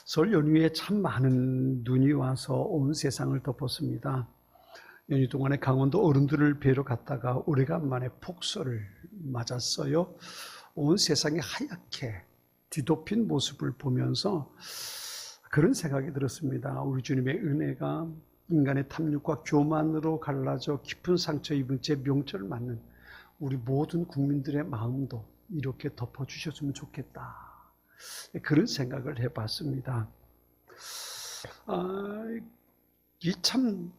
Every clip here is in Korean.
설 연휴에 참 많은 눈이 와서 온 세상을 덮었습니다. 연휴 동안에 강원도 어른들을 뵈러 갔다가 오래간만에 폭설을 맞았어요. 온 세상이 하얗게 뒤덮인 모습을 보면서 그런 생각이 들었습니다. 우리 주님의 은혜가 인간의 탐욕과 교만으로 갈라져 깊은 상처 입은 제 명절을 맞는 우리 모든 국민들의 마음도 이렇게 덮어주셨으면 좋겠다. 그런 생각을 해봤습니다. 이 참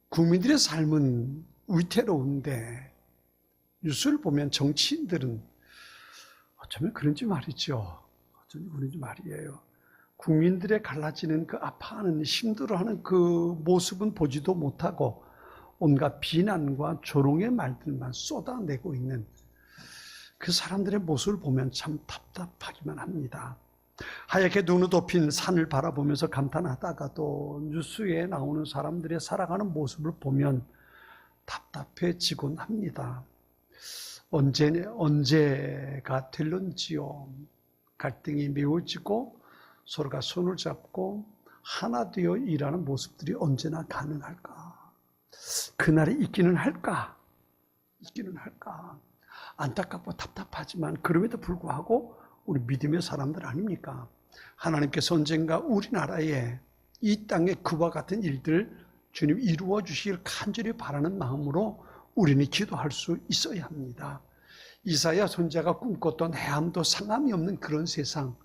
국민들의 삶은 위태로운데 뉴스를 보면 정치인들은 어쩌면 그런지 말이죠. 어쩌면 그런지 말이에요. 국민들의 갈라지는 그 아파하는 힘들어하는 그 모습은 보지도 못하고 온갖 비난과 조롱의 말들만 쏟아내고 있는 그 사람들의 모습을 보면 참 답답하기만 합니다. 하얗게 눈을 덮인 산을 바라보면서 감탄하다가도 뉴스에 나오는 사람들의 살아가는 모습을 보면 답답해지곤 합니다. 언제가 될런지요. 갈등이 메워지고 서로가 손을 잡고 하나 되어 일하는 모습들이 언제나 가능할까? 그날이 있기는 할까? 안타깝고 답답하지만 그럼에도 불구하고 우리 믿음의 사람들 아닙니까? 하나님께서 언젠가 우리나라에 이 땅에 그와 같은 일들 주님 이루어 주시길 간절히 바라는 마음으로 우리는 기도할 수 있어야 합니다. 이사야 선지자가 꿈꿨던 해함도 상함이 없는 그런 세상,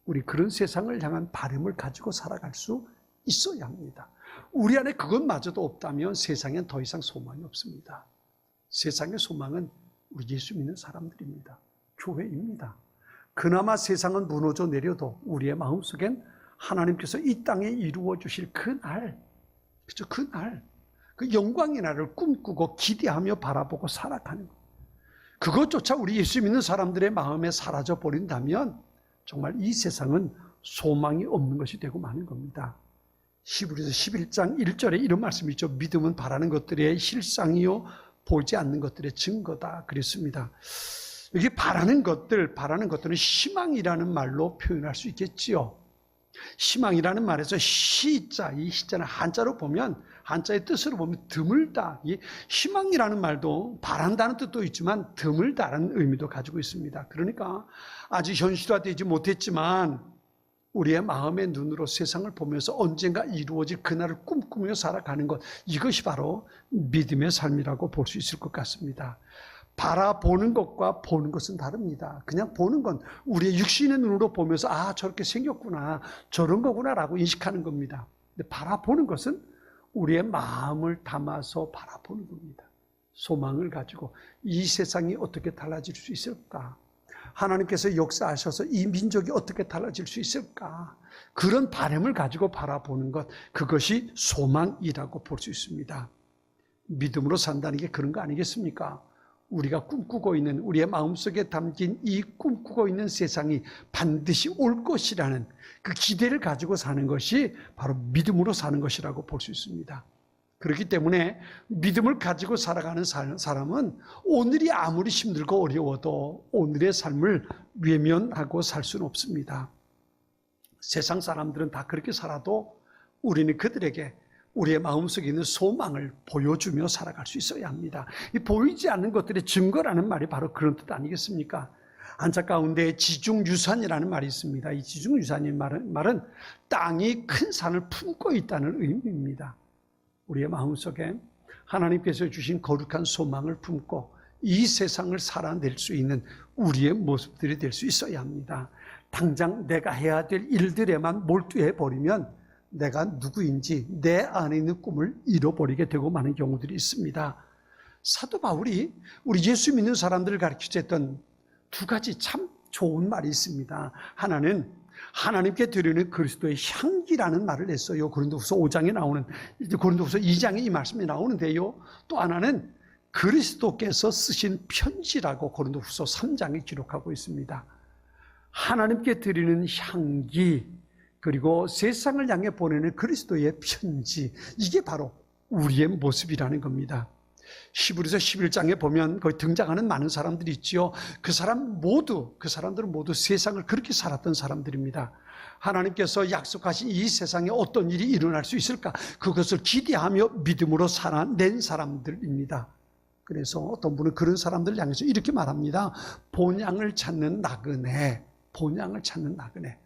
우리 그런 세상을 향한 바람을 가지고 살아갈 수 있어야 합니다. 우리 안에 그것마저도 없다면 세상엔 더 이상 소망이 없습니다. 세상의 소망은 우리 예수 믿는 사람들입니다. 교회입니다. 그나마 세상은 무너져 내려도 우리의 마음속엔 하나님께서 이 땅에 이루어 주실 그날, 그죠? 그날, 그 영광의 날을 꿈꾸고 기대하며 바라보고 살아가는 것. 그것조차 우리 예수 믿는 사람들의 마음에 사라져 버린다면 정말 이 세상은 소망이 없는 것이 되고 마는 겁니다. 히브리서 11장 1절에 이런 말씀이 있죠. 믿음은 바라는 것들의 실상이요 보이지 않는 것들의 증거다 그랬습니다. 여기 바라는 것들은 희망이라는 말로 표현할 수 있겠지요. 희망이라는 말에서 시자, 이 시자는 한자로 보면, 한자의 뜻으로 보면 드물다. 이 희망이라는 말도 바란다는 뜻도 있지만 드물다라는 의미도 가지고 있습니다. 그러니까 아직 현실화되지 못했지만 우리의 마음의 눈으로 세상을 보면서 언젠가 이루어질 그날을 꿈꾸며 살아가는 것, 이것이 바로 믿음의 삶이라고 볼 수 있을 것 같습니다. 바라보는 것과 보는 것은 다릅니다. 그냥 보는 건 우리의 육신의 눈으로 보면서 저렇게 생겼구나, 저런 거구나라고 인식하는 겁니다. 근데 바라보는 것은 우리의 마음을 담아서 바라보는 겁니다. 소망을 가지고 이 세상이 어떻게 달라질 수 있을까? 하나님께서 역사하셔서 이 민족이 어떻게 달라질 수 있을까? 그런 바람을 가지고 바라보는 것, 그것이 소망이라고 볼 수 있습니다. 믿음으로 산다는 게 그런 거 아니겠습니까? 우리가 꿈꾸고 있는, 우리의 마음속에 담긴 이 꿈꾸고 있는 세상이 반드시 올 것이라는 그 기대를 가지고 사는 것이 바로 믿음으로 사는 것이라고 볼 수 있습니다. 그렇기 때문에 믿음을 가지고 살아가는 사람은 오늘이 아무리 힘들고 어려워도 오늘의 삶을 외면하고 살 수는 없습니다. 세상 사람들은 다 그렇게 살아도 우리는 그들에게 우리의 마음속에 있는 소망을 보여주며 살아갈 수 있어야 합니다. 이 보이지 않는 것들의 증거라는 말이 바로 그런 뜻 아니겠습니까? 한자 가운데 지중유산이라는 말이 있습니다. 이 지중유산이라는 말은 땅이 큰 산을 품고 있다는 의미입니다. 우리의 마음속에 하나님께서 주신 거룩한 소망을 품고 이 세상을 살아낼 수 있는 우리의 모습들이 될 수 있어야 합니다. 당장 내가 해야 될 일들에만 몰두해버리면 내가 누구인지 내 안에 있는 꿈을 잃어버리게 되고 많은 경우들이 있습니다. 사도 바울이 우리 예수 믿는 사람들을 가르치셨던 두 가지 참 좋은 말이 있습니다. 하나는 하나님께 드리는 그리스도의 향기라는 말을 했어요. 고린도후서 5장에 나오는, 고린도후서 2장에 이 말씀이 나오는데요. 또 하나는 그리스도께서 쓰신 편지라고 고린도후서 3장에 기록하고 있습니다. 하나님께 드리는 향기, 그리고 세상을 향해 보내는 그리스도의 편지, 이게 바로 우리의 모습이라는 겁니다. 히브리서 11장에 보면 거기 등장하는 많은 사람들이 있지요. 그 사람들은 모두 세상을 그렇게 살았던 사람들입니다. 하나님께서 약속하신 이 세상에 어떤 일이 일어날 수 있을까? 그것을 기대하며 믿음으로 살아낸 사람들입니다. 그래서 어떤 분은 그런 사람들을 향해서 이렇게 말합니다. 본향을 찾는 나그네, 본향을 찾는 나그네.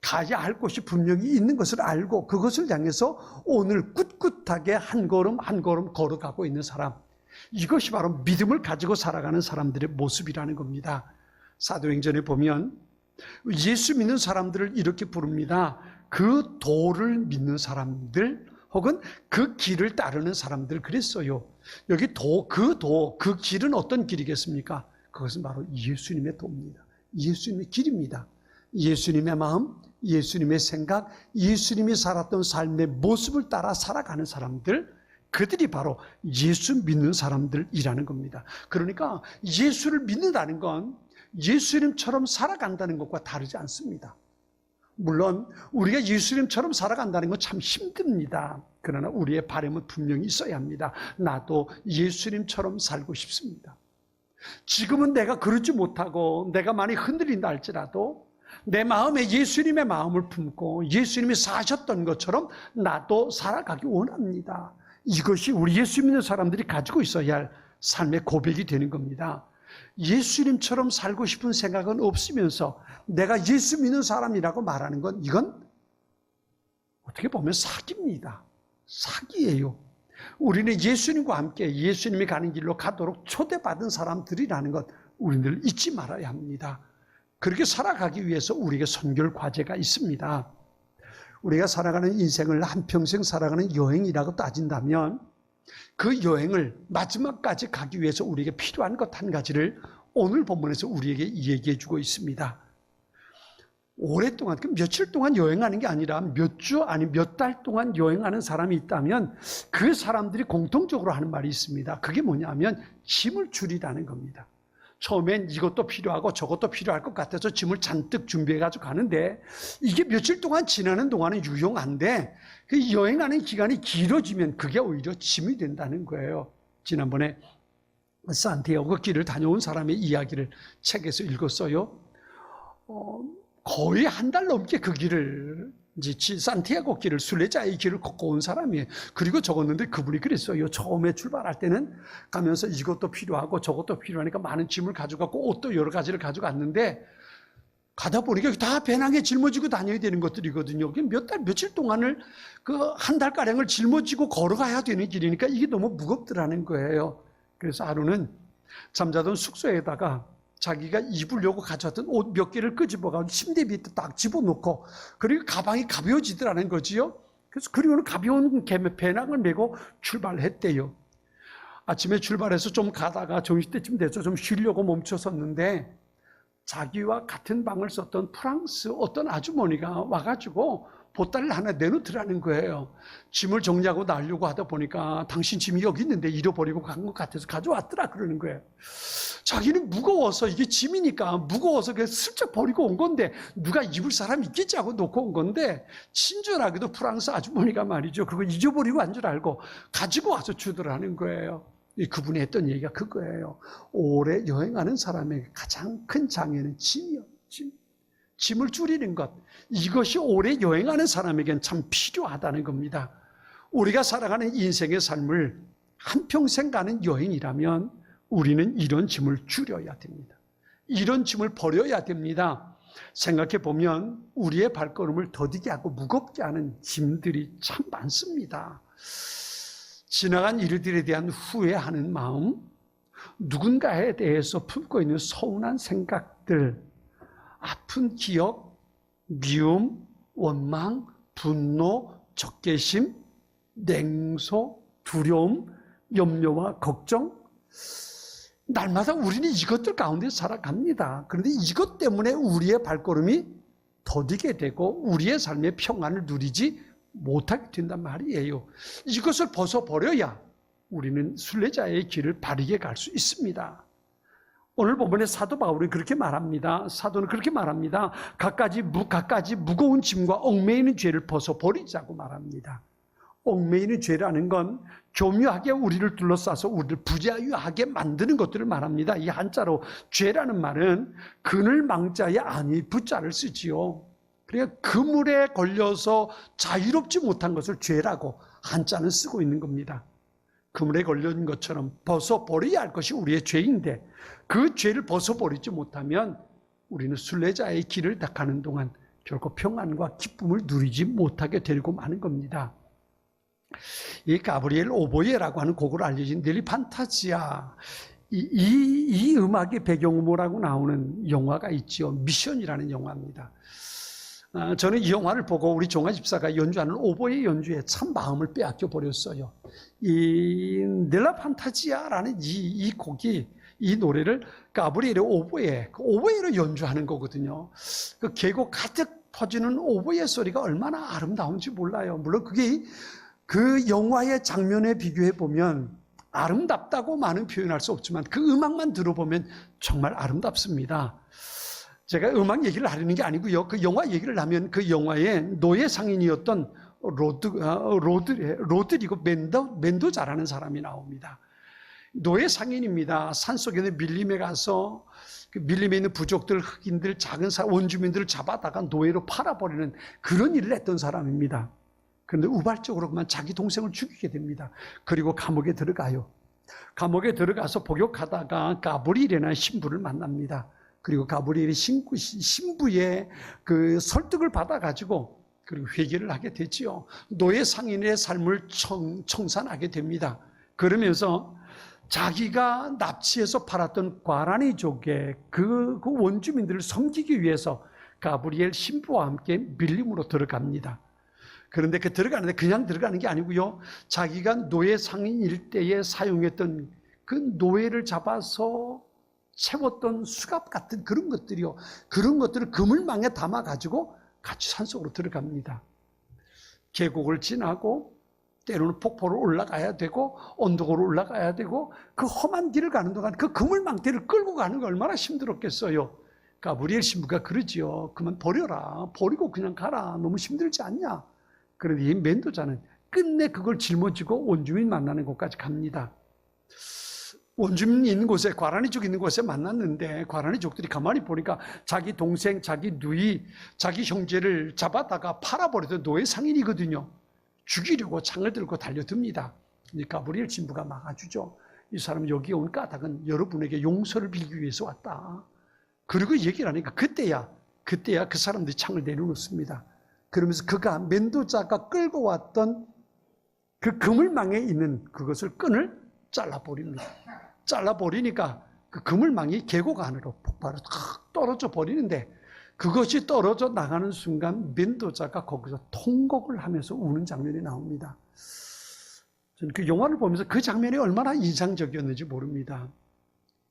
가야 할 곳이 분명히 있는 것을 알고 그것을 향해서 오늘 꿋꿋하게 한 걸음 한 걸음 걸어가고 있는 사람, 이것이 바로 믿음을 가지고 살아가는 사람들의 모습이라는 겁니다. 사도행전에 보면 예수 믿는 사람들을 이렇게 부릅니다. 그 도를 믿는 사람들, 혹은 그 길을 따르는 사람들, 그랬어요. 여기 그 길은 어떤 길이겠습니까? 그것은 바로 예수님의 도입니다. 예수님의 길입니다. 예수님의 마음, 예수님의 생각, 예수님이 살았던 삶의 모습을 따라 살아가는 사람들, 그들이 바로 예수 믿는 사람들이라는 겁니다. 그러니까 예수를 믿는다는 건 예수님처럼 살아간다는 것과 다르지 않습니다. 물론 우리가 예수님처럼 살아간다는 건 참 힘듭니다. 그러나 우리의 바람은 분명히 있어야 합니다. 나도 예수님처럼 살고 싶습니다. 지금은 내가 그러지 못하고 내가 많이 흔들린다 할지라도 내 마음에 예수님의 마음을 품고 예수님이 사셨던 것처럼 나도 살아가기 원합니다. 이것이 우리 예수 믿는 사람들이 가지고 있어야 할 삶의 고백이 되는 겁니다. 예수님처럼 살고 싶은 생각은 없으면서 내가 예수 믿는 사람이라고 말하는 건, 이건 어떻게 보면 사기입니다. 사기예요. 우리는 예수님과 함께 예수님이 가는 길로 가도록 초대받은 사람들이라는 것 우리는 잊지 말아야 합니다. 그렇게 살아가기 위해서 우리에게 선결 과제가 있습니다. 우리가 살아가는 인생을 한평생 살아가는 여행이라고 따진다면 그 여행을 마지막까지 가기 위해서 우리에게 필요한 것 한 가지를 오늘 본문에서 우리에게 얘기해 주고 있습니다. 오랫동안, 며칠 동안 여행하는 게 아니라 몇 주 아니 몇 달 동안 여행하는 사람이 있다면 그 사람들이 공통적으로 하는 말이 있습니다. 그게 뭐냐면 짐을 줄이라는 겁니다. 처음엔 이것도 필요하고 저것도 필요할 것 같아서 짐을 잔뜩 준비해가지고 가는데 이게 며칠 동안 지나는 동안은 유용한데 그 여행하는 기간이 길어지면 그게 오히려 짐이 된다는 거예요. 지난번에 산티아고 길을 다녀온 사람의 이야기를 책에서 읽었어요. 거의 한 달 넘게 그 길을, 이제 산티아고 길을, 순례자의 길을 걷고 온 사람이에요. 그리고 적었는데 그분이 그랬어요. 처음에 출발할 때는 가면서 이것도 필요하고 저것도 필요하니까 많은 짐을 가져갔고 옷도 여러 가지를 가져갔는데 가다 보니까 다 배낭에 짊어지고 다녀야 되는 것들이거든요. 몇 달, 며칠 동안을 그 한 달가량을 짊어지고 걸어가야 되는 길이니까 이게 너무 무겁더라는 거예요. 그래서 하루는 잠자던 숙소에다가 자기가 입으려고 가져왔던 옷 몇 개를 끄집어가지고 침대 밑에 딱 집어넣고, 그리고 가방이 가벼워지더라는 거지요. 그래서 그리고는 가벼운 배낭을 메고 출발했대요. 아침에 출발해서 좀 가다가 점심때쯤 돼서 좀 쉬려고 멈춰섰는데 자기와 같은 방을 썼던 프랑스 어떤 아주머니가 와가지고 보따리를 하나 내놓더라는 거예요. 짐을 정리하고 나려고 하다 보니까 당신 짐이 여기 있는데 잃어버리고 간 것 같아서 가져왔더라 그러는 거예요. 자기는 무거워서, 이게 짐이니까 무거워서 그냥 슬쩍 버리고 온 건데 누가 입을 사람 있겠지 하고 놓고 온 건데, 친절하게도 프랑스 아주머니가 말이죠, 그거 잊어버리고 간 줄 알고 가지고 와서 주더라는 거예요. 그분이 했던 얘기가 그거예요. 오래 여행하는 사람에게 가장 큰 장애는 짐이요. 짐을 줄이는 것, 이것이 오래 여행하는 사람에게는 참 필요하다는 겁니다. 우리가 살아가는 인생의 삶을 한평생 가는 여행이라면 우리는 이런 짐을 줄여야 됩니다. 이런 짐을 버려야 됩니다. 생각해 보면 우리의 발걸음을 더디게 하고 무겁게 하는 짐들이 참 많습니다. 지나간 일들에 대한 후회하는 마음, 누군가에 대해서 품고 있는 서운한 생각들, 아픈 기억, 미움, 원망, 분노, 적개심, 냉소, 두려움, 염려와 걱정, 날마다 우리는 이것들 가운데 살아갑니다. 그런데 이것 때문에 우리의 발걸음이 더디게 되고 우리의 삶의 평안을 누리지 못하게 된단 말이에요. 이것을 벗어버려야 우리는 순례자의 길을 바르게 갈 수 있습니다. 오늘 본문에 사도 바울이 그렇게 말합니다. 사도는 그렇게 말합니다. 갖가지 무거운 짐과 얽매이는 죄를 벗어버리자고 말합니다. 얽매이는 죄라는 건 교묘하게 우리를 둘러싸서 우리를 부자유하게 만드는 것들을 말합니다. 이 한자로 죄라는 말은 그늘 망자의 아니 부자를 쓰지요. 그러니까 그물에 걸려서 자유롭지 못한 것을 죄라고 한자는 쓰고 있는 겁니다. 그물에 걸린 것처럼 벗어버려야 할 것이 우리의 죄인데 그 죄를 벗어버리지 못하면 우리는 순례자의 길을 닦아가는 동안 결코 평안과 기쁨을 누리지 못하게 되고 마는 겁니다. 이 가브리엘 오보예라고 하는 곡으로 알려진 넬리 판타지아, 이 음악의 배경음악으로 나오는 영화가 있죠. 미션이라는 영화입니다. 저는 이 영화를 보고 우리 종아 집사가 연주하는 오보예 연주에 참 마음을 빼앗겨 버렸어요. 이 넬라 판타지아라는 이 곡이, 이 노래를 가브리엘의 오보예로 연주하는 거거든요. 그 계곡 가득 퍼지는 오보예 소리가 얼마나 아름다운지 몰라요. 물론 그게 그 영화의 장면에 비교해 보면 아름답다고 많은 표현할 수 없지만 그 음악만 들어보면 정말 아름답습니다. 제가 음악 얘기를 하려는 게 아니고요. 그 영화 얘기를 하면 그 영화의 노예 상인이었던 로드리고 멘도자라는 사람이 나옵니다. 노예 상인입니다. 산속에 있는 밀림에 가서 그 밀림에 있는 부족들, 흑인들, 작은 원주민들을 잡아다가 노예로 팔아버리는 그런 일을 했던 사람입니다. 그런데 우발적으로 그만 자기 동생을 죽이게 됩니다. 그리고 감옥에 들어가요. 감옥에 들어가서 복역하다가 가브리엘이라는 신부를 만납니다. 그리고 가브리엘이 신부의 그 설득을 받아가지고 그리고 회개를 하게 되지요. 노예 상인의 삶을 청산하게 됩니다. 그러면서 자기가 납치해서 팔았던 과라니족의 그 원주민들을 섬기기 위해서 가브리엘 신부와 함께 밀림으로 들어갑니다. 그런데 들어가는데 그냥 들어가는 게 아니고요. 자기가 노예 상인일 때에 사용했던 그 노예를 잡아서 채웠던 수갑 같은 그런 것들이요. 그런 것들을 그물망에 담아가지고 같이 산속으로 들어갑니다. 계곡을 지나고 때로는 폭포로 올라가야 되고 언덕으로 올라가야 되고 그 험한 길을 가는 동안 그 그물망대를 끌고 가는 거 얼마나 힘들었겠어요. 가브리엘 신부가 그러지요. 그만 버려라. 버리고 그냥 가라. 너무 힘들지 않냐. 그런데 이 멘도자는 끝내 그걸 짊어지고 원주민 만나는 곳까지 갑니다. 원주민 있는 곳에, 과라니족 있는 곳에 만났는데 과라니족들이 가만히 보니까 자기 동생, 자기 누이, 자기 형제를 잡아다가 팔아버리던 노예 상인이거든요. 죽이려고 창을 들고 달려듭니다. 가브리엘 신부가 막아주죠. 이 사람 여기 온 까닭은 여러분에게 용서를 빌기 위해서 왔다. 그리고 얘기를 하니까 그때야 그 사람들이 창을 내려놓습니다. 그러면서 그가 멘도자가 끌고 왔던 그 그물망에 있는 그것을 끈을 잘라버립니다. 잘라버리니까 그 그물망이 계곡 안으로 폭발로 탁 떨어져 버리는데 그것이 떨어져 나가는 순간 멘도자가 거기서 통곡을 하면서 우는 장면이 나옵니다. 저는 그 영화를 보면서 그 장면이 얼마나 인상적이었는지 모릅니다.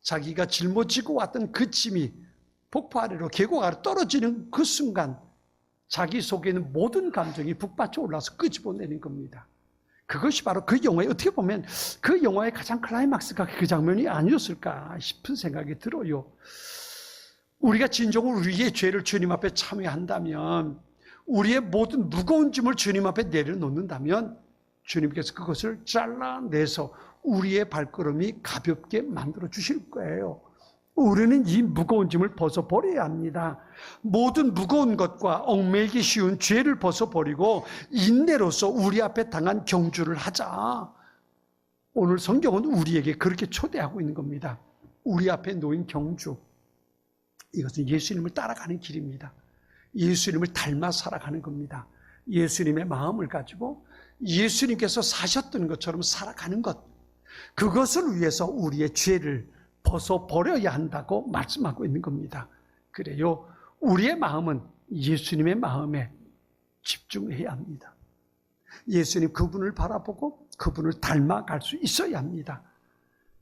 자기가 짊어지고 왔던 그 짐이 폭포 아래로 계곡 아래로 떨어지는 그 순간 자기 속에 있는 모든 감정이 북받쳐 올라서 끄집어내는 겁니다. 그것이 바로 그 영화에 어떻게 보면 그 영화의 가장 클라이막스가 그 장면이 아니었을까 싶은 생각이 들어요. 우리가 진정으로 우리의 죄를 주님 앞에 참여한다면 우리의 모든 무거운 짐을 주님 앞에 내려놓는다면 주님께서 그것을 잘라내서 우리의 발걸음이 가볍게 만들어 주실 거예요. 우리는 이 무거운 짐을 벗어버려야 합니다. 모든 무거운 것과 얽매이기 쉬운 죄를 벗어버리고 인내로서 우리 앞에 당한 경주를 하자. 오늘 성경은 우리에게 그렇게 초대하고 있는 겁니다. 우리 앞에 놓인 경주. 이것은 예수님을 따라가는 길입니다. 예수님을 닮아 살아가는 겁니다. 예수님의 마음을 가지고 예수님께서 사셨던 것처럼 살아가는 것. 그것을 위해서 우리의 죄를 벗어버려야 한다고 말씀하고 있는 겁니다. 그래요. 우리의 마음은 예수님의 마음에 집중해야 합니다. 예수님 그분을 바라보고 그분을 닮아갈 수 있어야 합니다.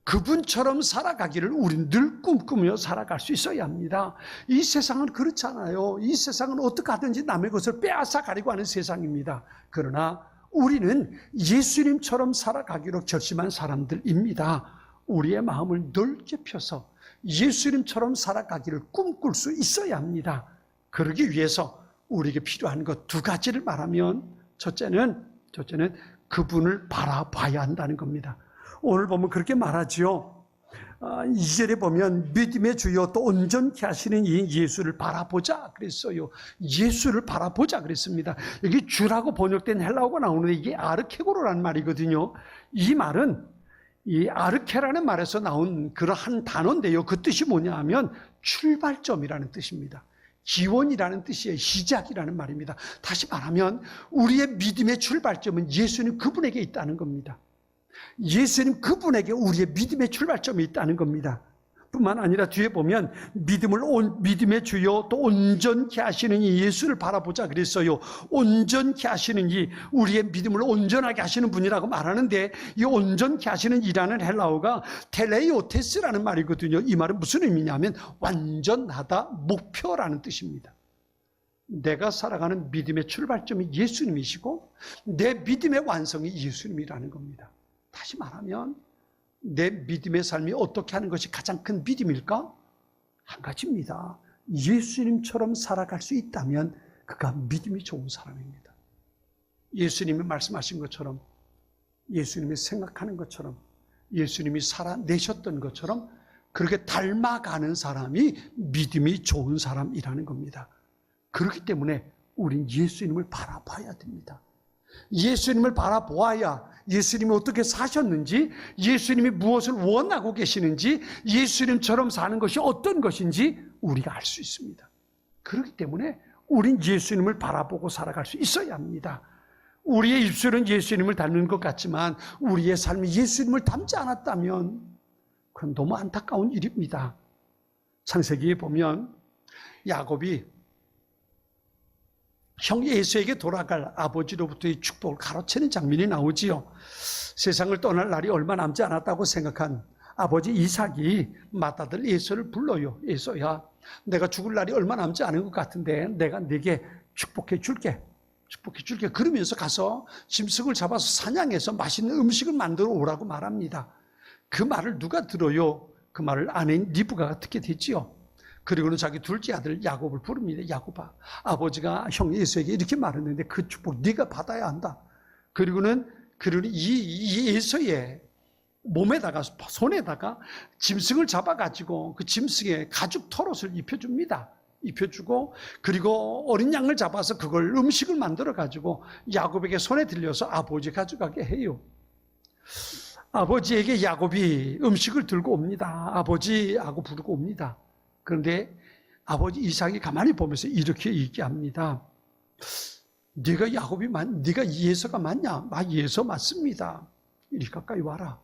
그분처럼 살아가기를 우리는 늘 꿈꾸며 살아갈 수 있어야 합니다. 이 세상은 그렇잖아요. 이 세상은 어떻게 하든지 남의 것을 빼앗아 가려고 하는 세상입니다. 그러나 우리는 예수님처럼 살아가기로 결심한 사람들입니다. 우리의 마음을 넓게 펴서 예수님처럼 살아가기를 꿈꿀 수 있어야 합니다. 그러기 위해서 우리에게 필요한 것 두 가지를 말하면, 첫째는 그분을 바라봐야 한다는 겁니다. 오늘 보면 그렇게 말하지요. 2절에 보면 믿음의 주여 또 온전케 하시는 이 예수를 바라보자 그랬어요. 예수를 바라보자 그랬습니다. 여기 주라고 번역된 헬라어가 나오는데 이게 아르케고로라는 말이거든요. 이 말은 이 아르케라는 말에서 나온 그러한 단어인데요. 그 뜻이 뭐냐 하면 출발점이라는 뜻입니다. 기원이라는 뜻이에요. 시작이라는 말입니다. 다시 말하면 우리의 믿음의 출발점은 예수님 그분에게 있다는 겁니다. 예수님 그분에게 우리의 믿음의 출발점이 있다는 겁니다. 뿐만 아니라 뒤에 보면 믿음의 주요 또 온전케 하시는 이 예수를 바라보자 그랬어요. 온전케 하시는 이 우리의 믿음을 온전하게 하시는 분이라고 말하는데, 이 온전케 하시는 이라는 헬라어가 텔레이오테스라는 말이거든요. 이 말은 무슨 의미냐면 완전하다, 목표라는 뜻입니다. 내가 살아가는 믿음의 출발점이 예수님이시고 내 믿음의 완성이 예수님이라는 겁니다. 다시 말하면 내 믿음의 삶이 어떻게 하는 것이 가장 큰 믿음일까? 한 가지입니다. 예수님처럼 살아갈 수 있다면 그가 믿음이 좋은 사람입니다. 예수님이 말씀하신 것처럼, 예수님이 생각하는 것처럼, 예수님이 살아내셨던 것처럼 그렇게 닮아가는 사람이 믿음이 좋은 사람이라는 겁니다. 그렇기 때문에 우린 예수님을 바라봐야 됩니다. 예수님을 바라보아야 예수님이 어떻게 사셨는지, 예수님이 무엇을 원하고 계시는지, 예수님처럼 사는 것이 어떤 것인지 우리가 알 수 있습니다. 그렇기 때문에 우린 예수님을 바라보고 살아갈 수 있어야 합니다. 우리의 입술은 예수님을 닮는 것 같지만 우리의 삶이 예수님을 닮지 않았다면 그건 너무 안타까운 일입니다. 창세기에 보면 야곱이 형 에서에게 돌아갈 아버지로부터의 축복을 가로채는 장면이 나오지요. 세상을 떠날 날이 얼마 남지 않았다고 생각한 아버지 이삭이 맏아들 에서를 불러요. 에서야, 내가 죽을 날이 얼마 남지 않은 것 같은데 내가 네게 축복해 줄게. 그러면서 가서 짐승을 잡아서 사냥해서 맛있는 음식을 만들어 오라고 말합니다. 그 말을 누가 들어요? 그 말을 아내인 리브가가 듣게 되지요. 그리고는 자기 둘째 아들 야곱을 부릅니다. 야곱아, 아버지가 형 에서에게 이렇게 말했는데 그 축복 네가 받아야 한다. 그리고는 이 에서의 몸에다가, 손에다가 짐승을 잡아가지고 그 짐승의 가죽 털옷을 입혀줍니다. 입혀주고, 그리고 어린 양을 잡아서 그걸 음식을 만들어가지고 야곱에게 손에 들려서 아버지 가져가게 해요. 아버지에게 야곱이 음식을 들고 옵니다. 아버지하고 부르고 옵니다. 그런데 아버지 이삭이 가만히 보면서 이렇게 얘기합니다. 네가 예서가 맞냐? 예서 맞습니다. 이리 가까이 와라.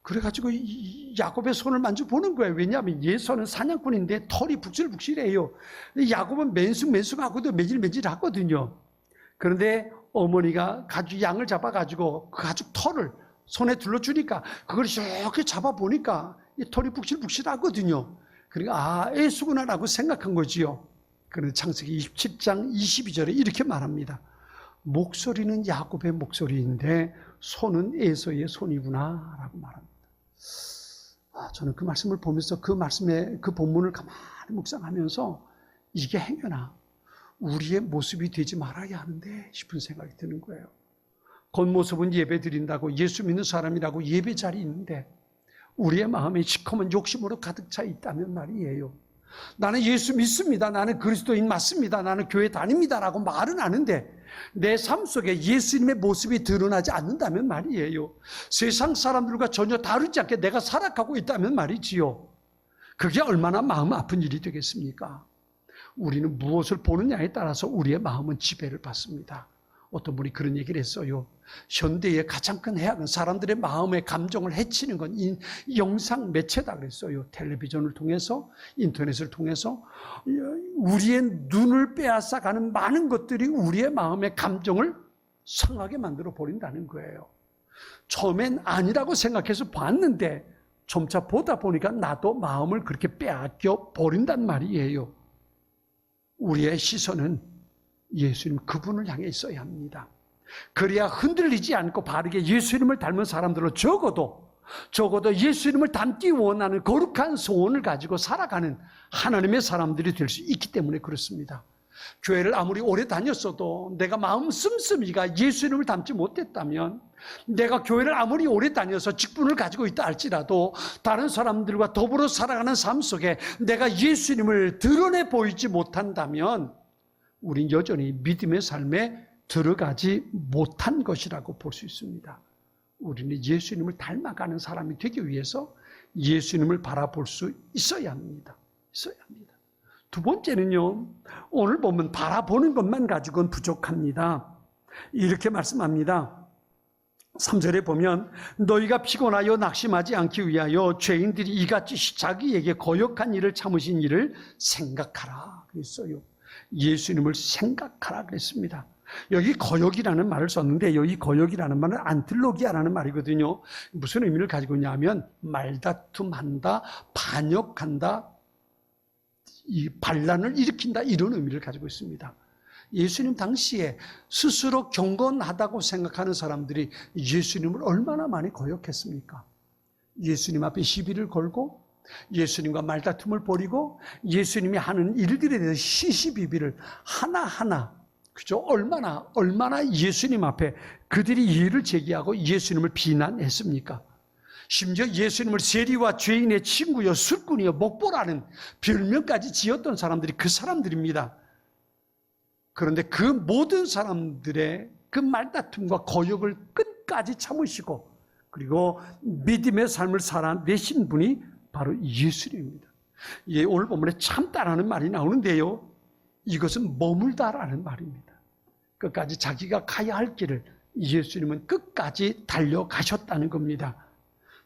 그래가지고 야곱의 손을 만져보는 거예요. 왜냐하면 예서는 사냥꾼인데 털이 북실북실해요. 야곱은 맨숭하고도 매질매질하거든요. 그런데 어머니가 양을 잡아가지고 그 가죽 털을 손에 둘러주니까 그걸 이렇게 잡아보니까 이 털이 북실북실하거든요. 그러니까 에서구나라고 생각한 거지요. 그런데 창세기 27장 22절에 이렇게 말합니다. 목소리는 야곱의 목소리인데 손은 에서의 손이구나 라고 말합니다. 저는 그 말씀을 보면서 그 말씀의 그 본문을 가만히 묵상하면서 이게 행여나 우리의 모습이 되지 말아야 하는데 싶은 생각이 드는 거예요. 겉모습은 예배 드린다고 예수 믿는 사람이라고 예배 자리에 있는데 우리의 마음에 시커먼 욕심으로 가득 차 있다면 말이에요. 나는 예수 믿습니다. 나는 그리스도인 맞습니다. 나는 교회 다닙니다. 라고 말은 하는데 내 삶 속에 예수님의 모습이 드러나지 않는다면 말이에요. 세상 사람들과 전혀 다르지 않게 내가 살아가고 있다면 말이지요. 그게 얼마나 마음 아픈 일이 되겠습니까? 우리는 무엇을 보느냐에 따라서 우리의 마음은 지배를 받습니다. 어떤 분이 그런 얘기를 했어요. 현대의 가장 큰 해악은 사람들의 마음의 감정을 해치는 건 영상 매체다 그랬어요. 텔레비전을 통해서, 인터넷을 통해서 우리의 눈을 빼앗아가는 많은 것들이 우리의 마음의 감정을 상하게 만들어 버린다는 거예요. 처음엔 아니라고 생각해서 봤는데 점차 보다 보니까 나도 마음을 그렇게 빼앗겨 버린단 말이에요. 우리의 시선은 예수님 그분을 향해 있어야 합니다. 그래야 흔들리지 않고 바르게 예수님을 닮은 사람들로 적어도 예수님을 닮기 원하는 거룩한 소원을 가지고 살아가는 하나님의 사람들이 될 수 있기 때문에 그렇습니다. 교회를 아무리 오래 다녔어도 내가 마음 씀씀이가 예수님을 닮지 못했다면, 내가 교회를 아무리 오래 다녀서 직분을 가지고 있다 할지라도 다른 사람들과 더불어 살아가는 삶 속에 내가 예수님을 드러내 보이지 못한다면 우린 여전히 믿음의 삶에 들어가지 못한 것이라고 볼 수 있습니다. 우리는 예수님을 닮아가는 사람이 되기 위해서 예수님을 바라볼 수 있어야 합니다. 두 번째는요, 오늘 보면 바라보는 것만 가지고는 부족합니다. 이렇게 말씀합니다. 3절에 보면 너희가 피곤하여 낙심하지 않기 위하여 죄인들이 이같이 자기에게 거역한 일을 참으신 일을 생각하라 그랬어요. 예수님을 생각하라 그랬습니다. 여기 거역이라는 말을 썼는데, 여기 거역이라는 말은 안틀로기아라는 말이거든요. 무슨 의미를 가지고 있냐면 말다툼한다, 반역한다, 이 반란을 일으킨다, 이런 의미를 가지고 있습니다. 예수님 당시에 스스로 경건하다고 생각하는 사람들이 예수님을 얼마나 많이 거역했습니까? 예수님 앞에 시비를 걸고 예수님과 말다툼을 벌이고 예수님이 하는 일들에 대해서 시시비비를 하나하나, 그죠? 얼마나 예수님 앞에 그들이 이의를 제기하고 예수님을 비난했습니까? 심지어 예수님을 세리와 죄인의 친구여, 술꾼이여, 목보라는 별명까지 지었던 사람들이 그 사람들입니다. 그런데 그 모든 사람들의 그 말다툼과 거역을 끝까지 참으시고 그리고 믿음의 삶을 살아내신 분이 바로 예수님입니다. 예, 오늘 본문에 참다라는 말이 나오는데요, 이것은 머물다라는 말입니다. 끝까지 자기가 가야 할 길을 예수님은 끝까지 달려가셨다는 겁니다.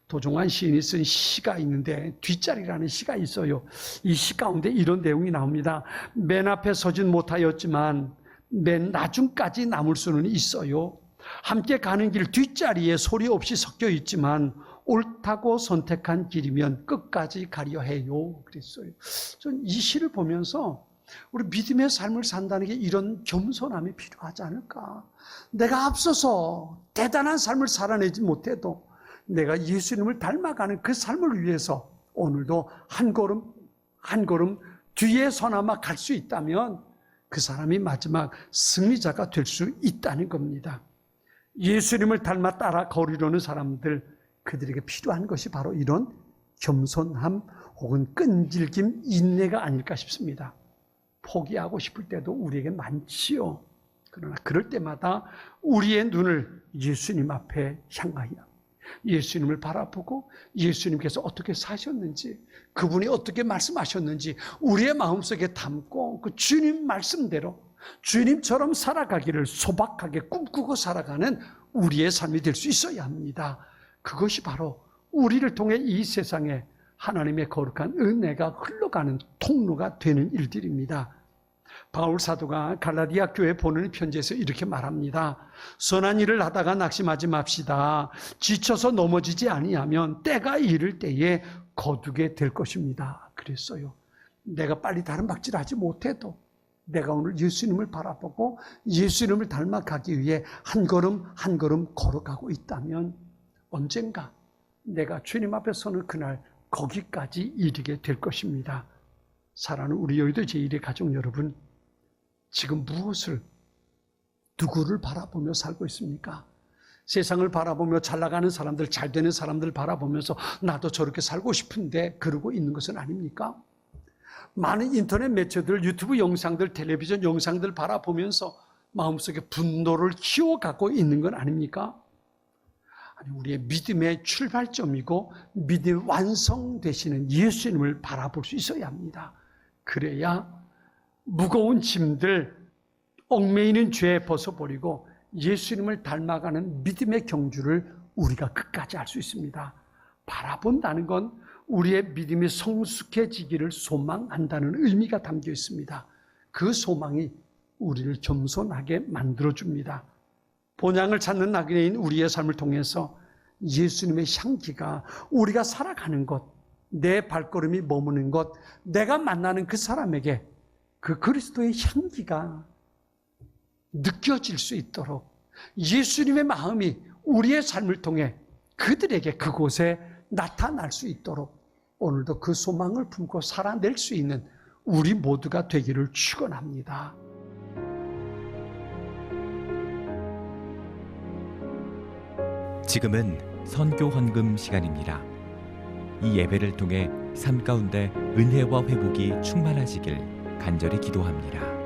도종환 시인이 쓴 시가 있는데 뒷자리라는 시가 있어요. 이 시 가운데 이런 내용이 나옵니다. 맨 앞에 서진 못하였지만 맨 나중까지 남을 수는 있어요. 함께 가는 길 뒷자리에 소리 없이 섞여 있지만 옳다고 선택한 길이면 끝까지 가려 해요. 그랬어요. 전 이 시를 보면서 우리 믿음의 삶을 산다는 게 이런 겸손함이 필요하지 않을까. 내가 앞서서 대단한 삶을 살아내지 못해도 내가 예수님을 닮아가는 그 삶을 위해서 오늘도 한 걸음 뒤에 서나마 갈 수 있다면 그 사람이 마지막 승리자가 될 수 있다는 겁니다. 예수님을 닮아 따라 걸으려는 사람들, 그들에게 필요한 것이 바로 이런 겸손함 혹은 끈질김, 인내가 아닐까 싶습니다. 포기하고 싶을 때도 우리에게 많지요. 그러나 그럴 때마다 우리의 눈을 예수님 앞에 향하여 예수님을 바라보고 예수님께서 어떻게 사셨는지, 그분이 어떻게 말씀하셨는지 우리의 마음속에 담고 그 주님 말씀대로 주님처럼 살아가기를 소박하게 꿈꾸고 살아가는 우리의 삶이 될 수 있어야 합니다. 그것이 바로 우리를 통해 이 세상에 하나님의 거룩한 은혜가 흘러가는 통로가 되는 일들입니다. 바울 사도가 갈라디아 교회 보내는 편지에서 이렇게 말합니다. 선한 일을 하다가 낙심하지 맙시다. 지쳐서 넘어지지 아니하면 때가 이를 때에 거두게 될 것입니다. 그랬어요. 내가 빨리 다른 박질하지 못해도 내가 오늘 예수님을 바라보고 예수님을 닮아가기 위해 한 걸음 한 걸음 걸어가고 있다면 언젠가 내가 주님 앞에 서는 그날 거기까지 이르게 될 것입니다. 사랑하는 우리 여의도 제1의 가족 여러분, 지금 누구를 바라보며 살고 있습니까? 세상을 바라보며 잘 나가는 사람들, 잘 되는 사람들 바라보면서 나도 저렇게 살고 싶은데 그러고 있는 것은 아닙니까? 많은 인터넷 매체들, 유튜브 영상들, 텔레비전 영상들 바라보면서 마음속에 분노를 키워가고 있는 건 아닙니까? 아니, 우리의 믿음의 출발점이고 믿음의 완성되시는 예수님을 바라볼 수 있어야 합니다. 그래야 무거운 짐들, 얽매이는 죄 벗어버리고 예수님을 닮아가는 믿음의 경주를 우리가 끝까지 할 수 있습니다. 바라본다는 건 우리의 믿음이 성숙해지기를 소망한다는 의미가 담겨 있습니다. 그 소망이 우리를 겸손하게 만들어줍니다. 본향을 찾는 나그네인 우리의 삶을 통해서 예수님의 향기가 우리가 살아가는 것, 내 발걸음이 머무는 것, 내가 만나는 그 사람에게 그 그리스도의 향기가 느껴질 수 있도록 예수님의 마음이 우리의 삶을 통해 그들에게 그곳에 나타날 수 있도록 오늘도 그 소망을 품고 살아낼 수 있는 우리 모두가 되기를 축원합니다. 지금은 선교 헌금 시간입니다. 이 예배를 통해 삶 가운데 은혜와 회복이 충만하시길 간절히 기도합니다.